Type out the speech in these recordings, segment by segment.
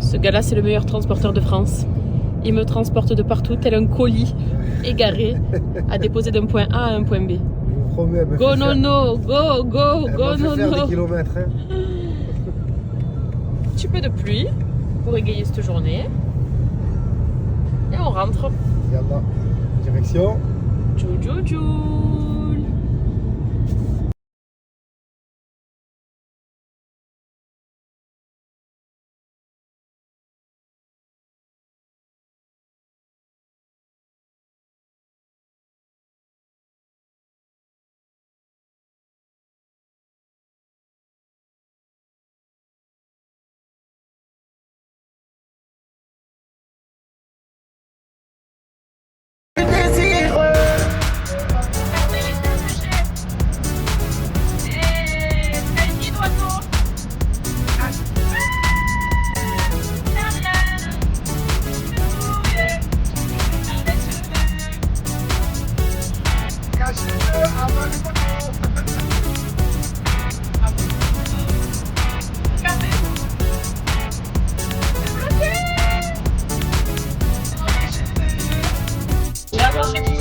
Ce gars-là, c'est le meilleur transporteur de France. Il me transporte de partout, tel un colis égaré à déposer d'un point A à un point B. Je vous promets, elle me Go fait faire- nono, go, go, elle go m'a fait faire des nono. kilomètres. Hein. Un petit peu de pluie pour égayer cette journée. Et on rentre. Yallah. Direction. Tchou-tchou-tchou.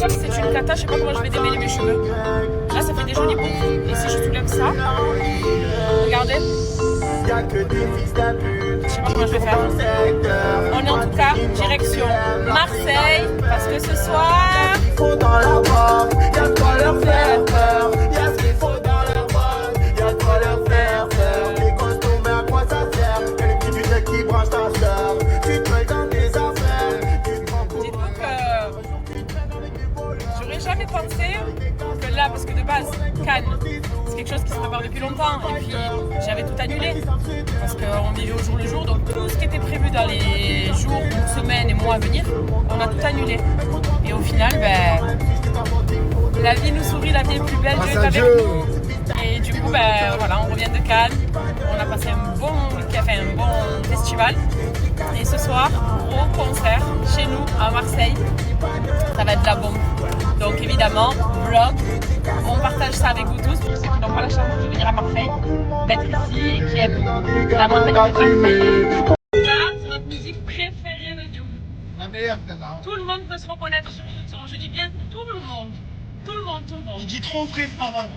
C'est une cata, je sais pas comment je vais démêler mes cheveux. Là, ça fait des jolis boucles. Et si je soulève ça, regardez. Je sais pas comment je vais faire. On est en tout cas direction Marseille parce que ce soir. J'aurais jamais pensé que là, parce que de base, Cannes, c'est quelque chose qui se prépare depuis longtemps, et puis j'avais tout annulé, parce qu'on vivait au jour le jour, donc tout ce qui était prévu dans les jours, semaines et mois à venir, on a tout annulé. Et au final, ben, la vie nous sourit, la vie est plus belle, Dieu est avec nous. Et du coup, ben, voilà, on revient de Cannes, on a passé un bon festival, et ce soir, gros concert chez nous à Marseille. Ça va être de la bombe. Donc évidemment, vlog, on partage ça avec vous tous. Pour ceux qui n'ont pas la chance de venir à Marseille, d'être ici et qui aiment la montagne de Marseille. Ça, c'est notre musique préférée de tout. La meilleure, celle-là. Tout le monde peut se reconnaître sur ce son. Je dis bien tout le monde. Tout le monde, tout le monde. Il dit trop vrai, maman.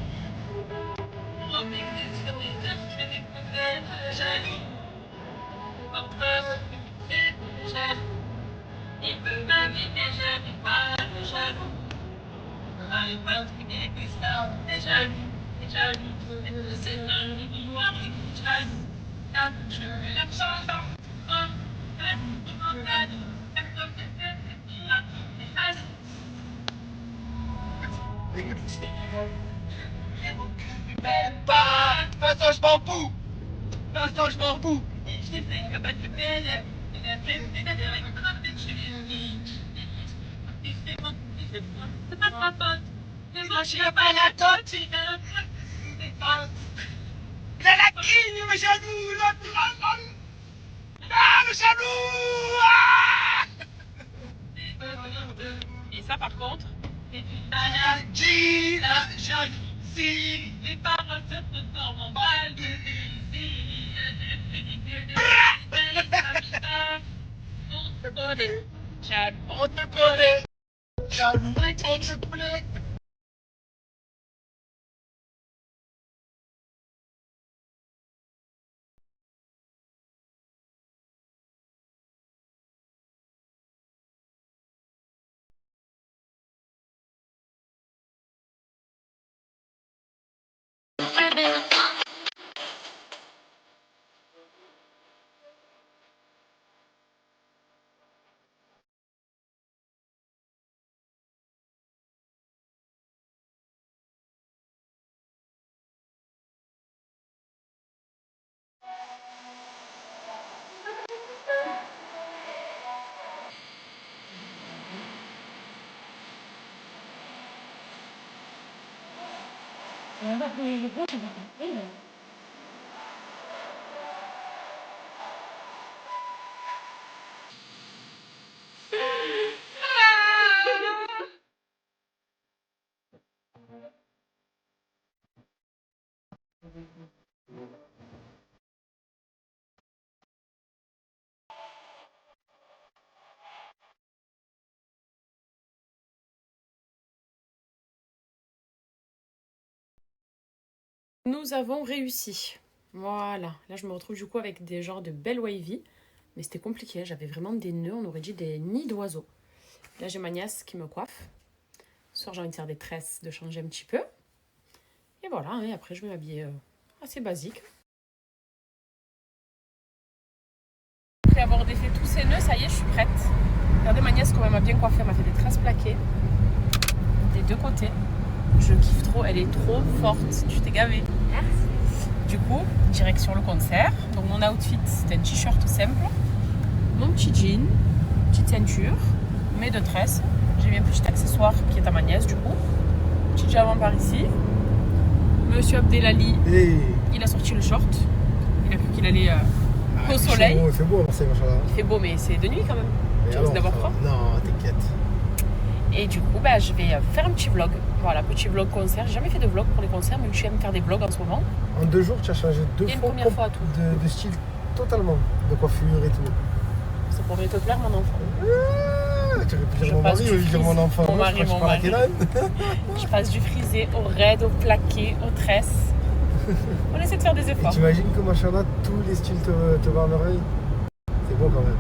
Il peut m'inviter, je n'ai pas de jaloux. Vincent, je m'en fous. Vincent, je m'en fous. Lâchez pas la tête. C'est la crigne, le jaloux. Ah, le jaloux. Et ça, par contre, Dis la jalousie. les paroles se transforment en balles de On te connaît. Jaloux, on te connaît. Nous avons réussi. Voilà. Là, je me retrouve du coup avec des genres de belles wavy. Mais c'était compliqué. J'avais vraiment des nœuds. On aurait dit des nids d'oiseaux. Là, j'ai ma nièce qui me coiffe. Ce soir, j'ai envie de faire des tresses, de changer un petit peu. Et voilà. Et après, je vais m'habiller assez basique. Après avoir défait tous ces nœuds, ça y est, je suis prête. Regardez ma nièce, comme elle m'a bien coiffée. Elle m'a fait des tresses plaquées. Des deux côtés. Je kiffe trop. Elle est trop forte. Tu t'es gavée. Merci. Du coup, direction le concert. Donc mon outfit, c'était un t-shirt simple, mon petit jean, petite ceinture, mes deux tresses. J'ai mis un petit accessoire qui est à ma nièce du coup. Petit diamant par ici. Monsieur Abdelali, il a sorti le short. Il a cru qu'il allait au soleil. Il fait beau à Marseille, machin. Il fait beau, mais c'est de nuit quand même. Et Tu alors, risques d'avoir froid. Non, t'inquiète. Et du coup, je vais faire un petit vlog. Voilà, petit vlog concert. J'ai jamais fait de vlog pour les concerts, mais je aime faire des vlogs en ce moment. En 2 jours, tu as changé 2 Et une fois, première fois à tout. de style totalement, de coiffure et tout. Ça pourrait te plaire, mon enfant. Tu aurais pu Je dire mon passe mari, du ou dire mon frisé. enfant. Mon Moi, mari, je mon parle à mari. Kenan. Je passe du frisé au raid, au plaqué, aux tresses. On essaie de faire des Et efforts. t'imagines que machin là, tous les styles te vont à merveille. C'est beau quand même.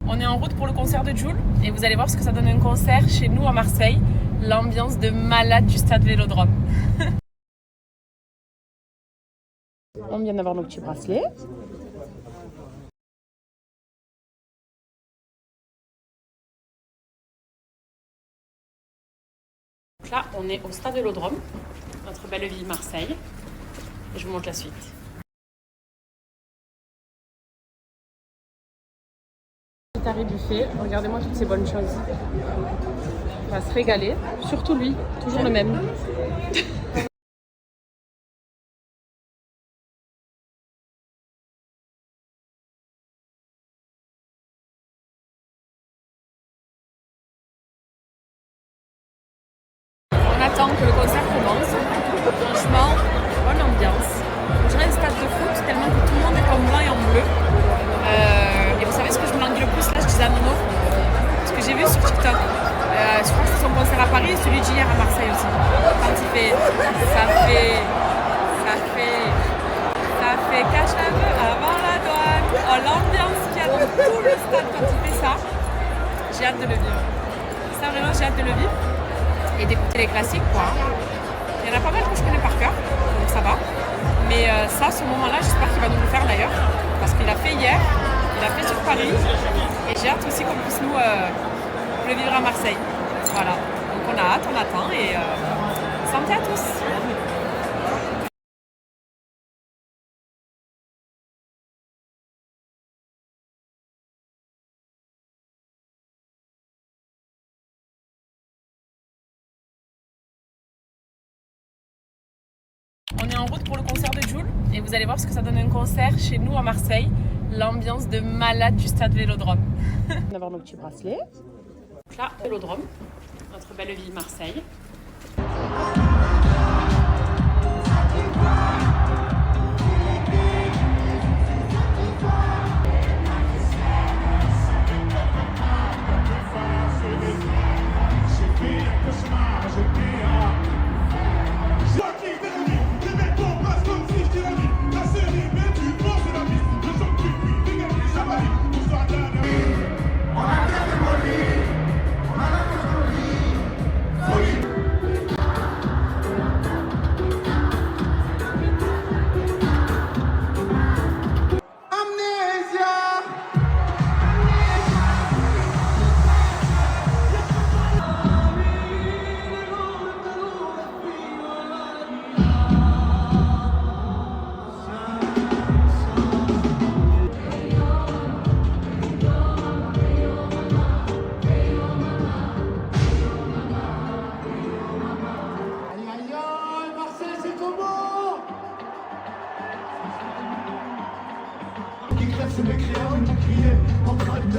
On est en route pour le concert de Jul et vous allez voir ce que ça donne un concert chez nous à Marseille. L'ambiance de malade du stade Vélodrome. On vient d'avoir nos petits bracelets. Donc là, on est au stade Vélodrome, notre belle ville Marseille. Et je vous montre la suite. Taré buffet, regardez-moi toutes ces bonnes choses. On va se régaler, surtout lui, toujours le même. On attend que le concert commence. Franchement, bonne ambiance. On dirait un stade de foot tellement que tout le monde est en blanc et en bleu. Et vous savez ce que je me languis le plus là, je disais à Nono, ce que j'ai vu sur TikTok. Je crois que c'est son concert à Paris et celui d'hier à Marseille aussi. Quand il fait ça fait cache un peu avant la douane. Oh, l'ambiance qu'il y a dans tout le stade quand il fait ça. J'ai hâte de le vivre. Ça vraiment, j'ai hâte de le vivre. Et d'écouter les classiques quoi. Il y en a pas mal que je connais par cœur, donc ça va. Mais ça, ce moment-là, j'espère qu'il va nous le faire d'ailleurs. Parce qu'il a fait hier, il a fait sur Paris. Et j'ai hâte aussi qu'on puisse nous le vivre à Marseille. Voilà. Donc on a hâte, on attend et santé à tous. On est en route pour le concert de Jul et vous allez voir ce que ça donne un concert chez nous à Marseille. L'ambiance de malade du stade Vélodrome. On va avoir nos petits bracelets. Donc là, Vélodrome, notre belle ville Marseille.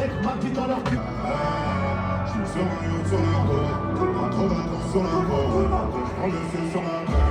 mettre ma vie dans leur cul. Je suis sur un yacht sur un corps, trop vacances sur un corps, je prends le ciel sur ma main.